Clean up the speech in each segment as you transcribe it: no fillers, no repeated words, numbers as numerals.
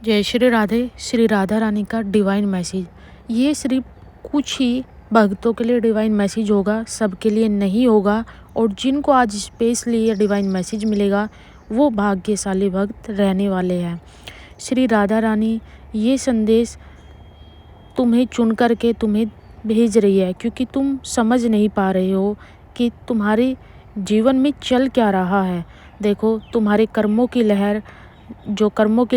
जय श्री राधे। श्री राधा रानी का divine message, ये सिर्फ कुछ ही भक्तों के लिए डिवाइन मैसेज होगा, सबके लिए नहीं होगा। और जिनको आज स्पेशली ये डिवाइन मैसेज मिलेगा वो भाग्यशाली भक्त रहने वाले हैं। श्री राधा रानी ये संदेश तुम्हें चुन करके तुम्हें भेज रही है, क्योंकि तुम समझ नहीं पा रहे हो कि तुम्हारे जीवन में चल क्या रहा है। देखो, तुम्हारे कर्मों की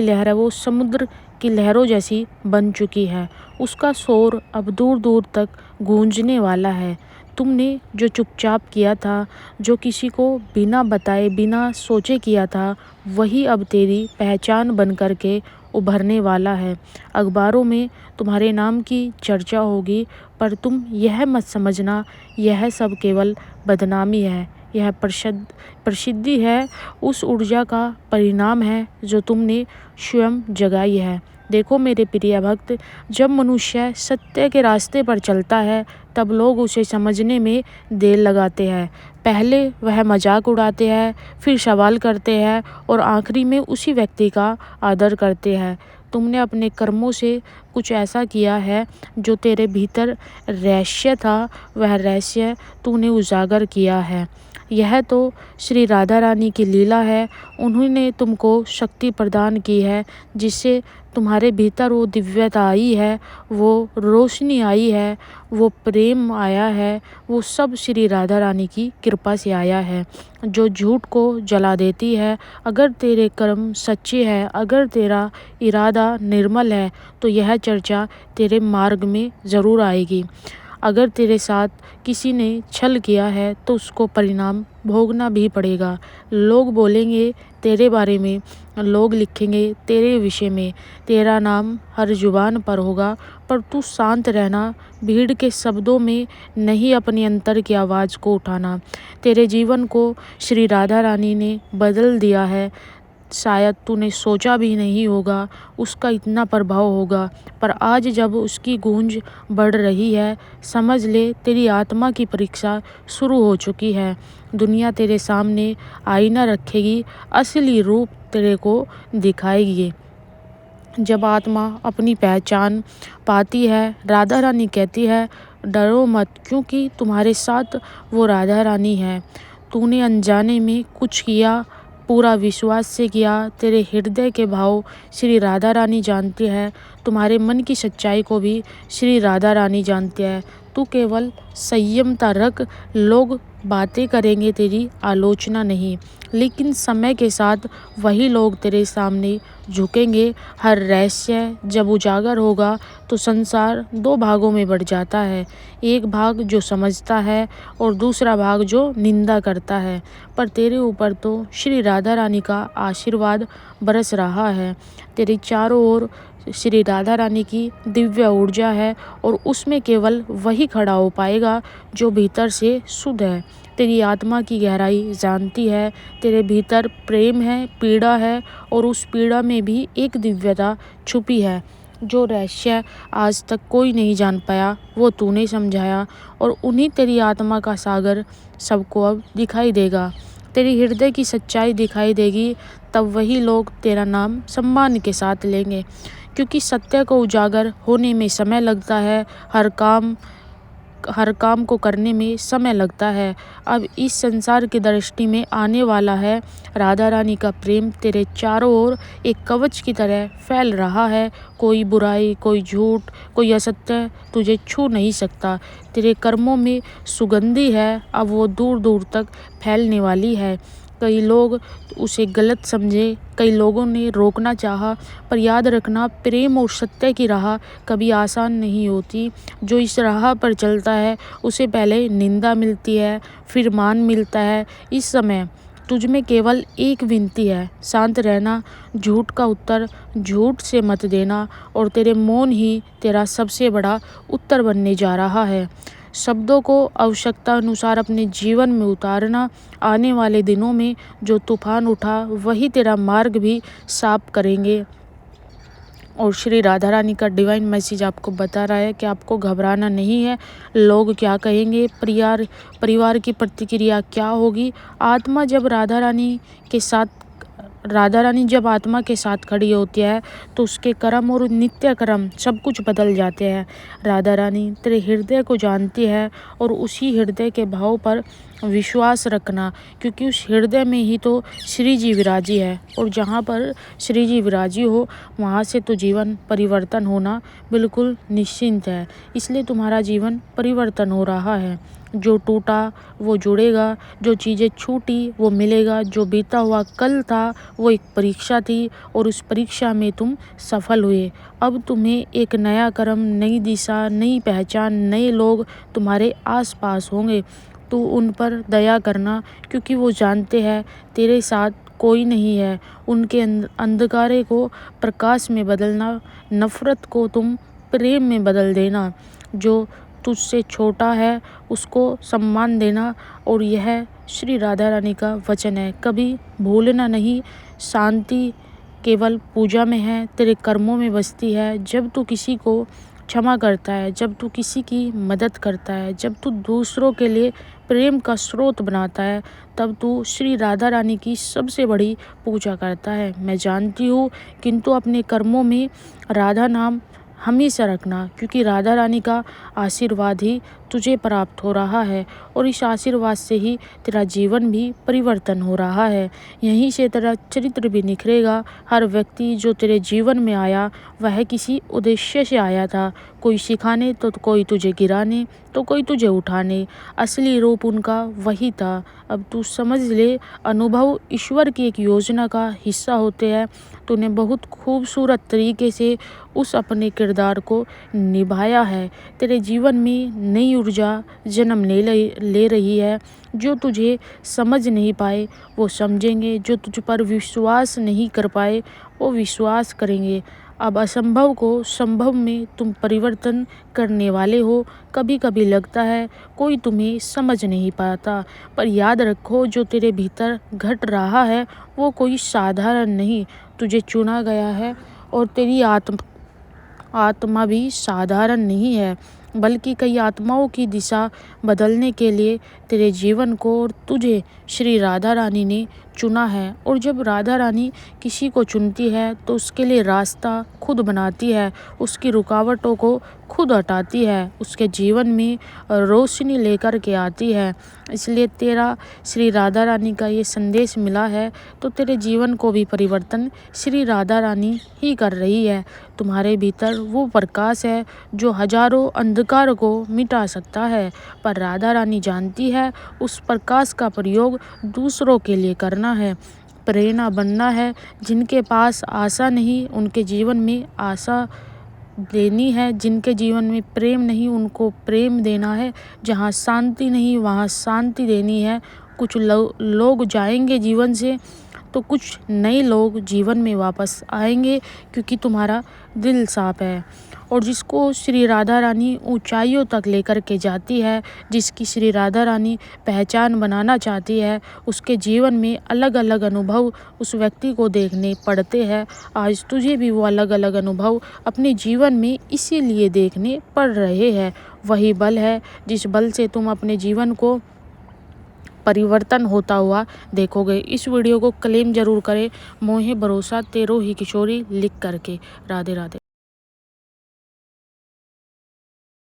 लहर है वो समुद्र की लहरों जैसी बन चुकी है। उसका शोर अब दूर दूर तक गूंजने वाला है। तुमने जो चुपचाप किया था, जो किसी को बिना बताए बिना सोचे किया था, वही अब तेरी पहचान बन कर के उभरने वाला है। अखबारों में तुम्हारे नाम की चर्चा होगी, पर तुम यह मत समझना यह सब केवल बदनामी है। यह प्रसिद्धि है, उस ऊर्जा का परिणाम है जो तुमने स्वयं जगाई है। देखो मेरे प्रिय भक्त, जब मनुष्य सत्य के रास्ते पर चलता है तब लोग उसे समझने में देर लगाते हैं। पहले वह मजाक उड़ाते हैं, फिर सवाल करते हैं और आखिरी में उसी व्यक्ति का आदर करते हैं। तुमने अपने कर्मों से कुछ ऐसा किया है जो तेरे भीतर रहस्य था, वह रहस्य तूने उजागर किया है। यह तो श्री राधा रानी की लीला है। उन्होंने तुमको शक्ति प्रदान की है, जिससे तुम्हारे भीतर वो दिव्यता आई है, वो रोशनी आई है, वो प्रेम आया है। वो सब श्री राधा रानी की कृपा से आया है, जो झूठ को जला देती है। अगर तेरे कर्म सच्चे हैं, अगर तेरा इरादा निर्मल है, तो यह चर्चा तेरे मार्ग में ज़रूर आएगी। अगर तेरे साथ किसी ने छल किया है तो उसको परिणाम भोगना भी पड़ेगा। लोग बोलेंगे तेरे बारे में, लोग लिखेंगे तेरे विषय में, तेरा नाम हर जुबान पर होगा, पर तू शांत रहना। भीड़ के शब्दों में नहीं, अपने अंतर की आवाज़ को उठाना। तेरे जीवन को श्री राधा रानी ने बदल दिया है। शायद तूने सोचा भी नहीं होगा उसका इतना प्रभाव होगा, पर आज जब उसकी गूंज बढ़ रही है, समझ ले तेरी आत्मा की परीक्षा शुरू हो चुकी है। दुनिया तेरे सामने आईना रखेगी, असली रूप तेरे को दिखाएगी। जब आत्मा अपनी पहचान पाती है, राधा रानी कहती है, डरो मत, क्योंकि तुम्हारे साथ वो राधा रानी है। तूने अनजाने में कुछ किया, पूरा विश्वास से किया। तेरे हृदय के भाव श्री राधा रानी जानती है, तुम्हारे मन की सच्चाई को भी श्री राधा रानी जानती है। तू केवल संयमता रख। लोग बातें करेंगे, तेरी आलोचना नहीं, लेकिन समय के साथ वही लोग तेरे सामने झुकेंगे। हर रहस्य जब उजागर होगा तो संसार दो भागों में बढ़ जाता है, एक भाग जो समझता है और दूसरा भाग जो निंदा करता है। पर तेरे ऊपर तो श्री राधा रानी का आशीर्वाद बरस रहा है। तेरे चारों ओर श्री राधा रानी की दिव्य ऊर्जा है, और उसमें केवल वही खड़ा हो पाएगा जो भीतर से शुद्ध है, तेरी आत्मा की गहराई जानती है। तेरे भीतर प्रेम है, पीड़ा है, और उस पीड़ा में भी एक दिव्यता छुपी है। जो रहस्य आज तक कोई नहीं जान पाया, वो तूने समझाया, और उन्हीं तेरी आत्मा का सागर सबको अब दिखाई देगा। तेरी हृदय की सच्चाई दिखाई देगी, तब वही लोग तेरा नाम सम्मान के साथ लेंगे, क्योंकि सत्य को उजागर होने में समय लगता है। हर काम को करने में समय लगता है। अब इस संसार की दृष्टि में आने वाला है। राधा रानी का प्रेम तेरे चारों ओर एक कवच की तरह फैल रहा है। कोई बुराई, कोई झूठ, कोई असत्य तुझे छू नहीं सकता। तेरे कर्मों में सुगंधी है, अब वो दूर दूर तक फैलने वाली है। कई लोग उसे गलत समझे, कई लोगों ने रोकना चाहा, पर याद रखना, प्रेम और सत्य की राह कभी आसान नहीं होती। जो इस राह पर चलता है उसे पहले निंदा मिलती है, फिर मान मिलता है। इस समय तुझ में केवल एक विनती है, शांत रहना। झूठ का उत्तर झूठ से मत देना, और तेरे मौन ही तेरा सबसे बड़ा उत्तर बनने जा रहा है। शब्दों को आवश्यकता अनुसार अपने जीवन में उतारना। आने वाले दिनों में जो तूफान उठा वही तेरा मार्ग भी साफ करेंगे। और श्री राधा रानी का डिवाइन मैसेज आपको बता रहा है कि आपको घबराना नहीं है। लोग क्या कहेंगे, परिवार की प्रतिक्रिया क्या होगी। आत्मा जब राधा रानी के साथ राधा रानी जब आत्मा के साथ खड़ी होती है तो उसके कर्म और नित्य कर्म सब कुछ बदल जाते हैं। राधा रानी तेरे हृदय को जानती है और उसी हृदय के भाव पर विश्वास रखना, क्योंकि उस हृदय में ही तो श्री जी विराजी है और जहाँ पर श्री जी विराजी हो वहाँ से तो जीवन परिवर्तन होना बिल्कुल निश्चिंत है। इसलिए तुम्हारा जीवन परिवर्तन हो रहा है। जो टूटा वो जुड़ेगा, जो चीज़ें छूटी वो मिलेगा, जो बीता हुआ कल था वो एक परीक्षा थी और उस परीक्षा में तुम सफल हुए। अब तुम्हें एक नया कर्म, नई दिशा, नई पहचान, नए लोग तुम्हारे आसपास होंगे। तो उन पर दया करना, क्योंकि वो जानते हैं तेरे साथ कोई नहीं है। उनके अंधकारे को प्रकाश में बदलना, नफ़रत को तुम प्रेम में बदल देना। जो तुझसे छोटा है उसको सम्मान देना, और यह श्री राधा रानी का वचन है। कभी भूलना नहीं, शांति केवल पूजा में है, तेरे कर्मों में बसती है। जब तू किसी को क्षमा करता है, जब तू किसी की मदद करता है, जब तू दूसरों के लिए प्रेम का स्रोत बनाता है, तब तू श्री राधा रानी की सबसे बड़ी पूजा करता है। मैं जानती हूँ, किंतु अपने कर्मों में राधा नाम हमेशा रखना, क्योंकि राधा रानी का आशीर्वाद ही तुझे प्राप्त हो रहा है और इस आशीर्वाद से ही तेरा जीवन भी परिवर्तन हो रहा है। यहीं से तेरा चरित्र भी निखरेगा। हर व्यक्ति जो तेरे जीवन में आया वह किसी उद्देश्य से आया था, कोई सिखाने तो कोई तुझे गिराने तो कोई तुझे उठाने। असली रूप उनका वही था। अब तू समझ ले, अनुभव ईश्वर की एक योजना का हिस्सा होते हैं। तूने बहुत खूबसूरत तरीके से उस अपने किरदार को निभाया है। तेरे जीवन में नई ऊर्जा जन्म ले रही है। जो तुझे समझ नहीं पाए वो समझेंगे, जो तुझ पर विश्वास नहीं कर पाए वो विश्वास करेंगे। अब असंभव को संभव में तुम परिवर्तन करने वाले हो। कभी कभी लगता है कोई तुम्हें समझ नहीं पाता, पर याद रखो जो तेरे भीतर घट रहा है वो कोई साधारण नहीं, तुझे चुना गया है। और तेरी आत्मा भी साधारण नहीं है, बल्कि कई आत्माओं की दिशा बदलने के लिए तेरे जीवन को और तुझे श्री राधा रानी ने चुना है। और जब राधा रानी किसी को चुनती है तो उसके लिए रास्ता खुद बनाती है, उसकी रुकावटों को खुद हटाती है, उसके जीवन में रोशनी लेकर के आती है। इसलिए तेरा श्री राधा रानी का ये संदेश मिला है तो तेरे जीवन को भी परिवर्तन श्री राधा रानी ही कर रही है। तुम्हारे भीतर वो प्रकाश है जो हजारों अंधकार को मिटा सकता है, पर राधा रानी जानती है उस प्रकाश का प्रयोग दूसरों के लिए करना है, प्रेरणा बनना है। जिनके पास आशा नहीं उनके जीवन में आशा देनी है, जिनके जीवन में प्रेम नहीं उनको प्रेम देना है, जहाँ शांति नहीं वहाँ शांति देनी है। कुछ लोग जाएंगे जीवन से तो कुछ नए लोग जीवन में वापस आएंगे, क्योंकि तुम्हारा दिल साफ है। और जिसको श्री राधा रानी ऊंचाइयों तक लेकर के जाती है, जिसकी श्री राधा रानी पहचान बनाना चाहती है, उसके जीवन में अलग अलग अनुभव उस व्यक्ति को देखने पड़ते हैं। आज तुझे भी वो अलग अलग अनुभव अपने जीवन में इसीलिए देखने पड़ रहे हैं। वही बल है जिस बल से तुम अपने जीवन को परिवर्तन होता हुआ देखोगे। इस वीडियो को क्लेम जरूर करें। मोहे भरोसा तेरो ही किशोरी लिख करके। राधे राधे।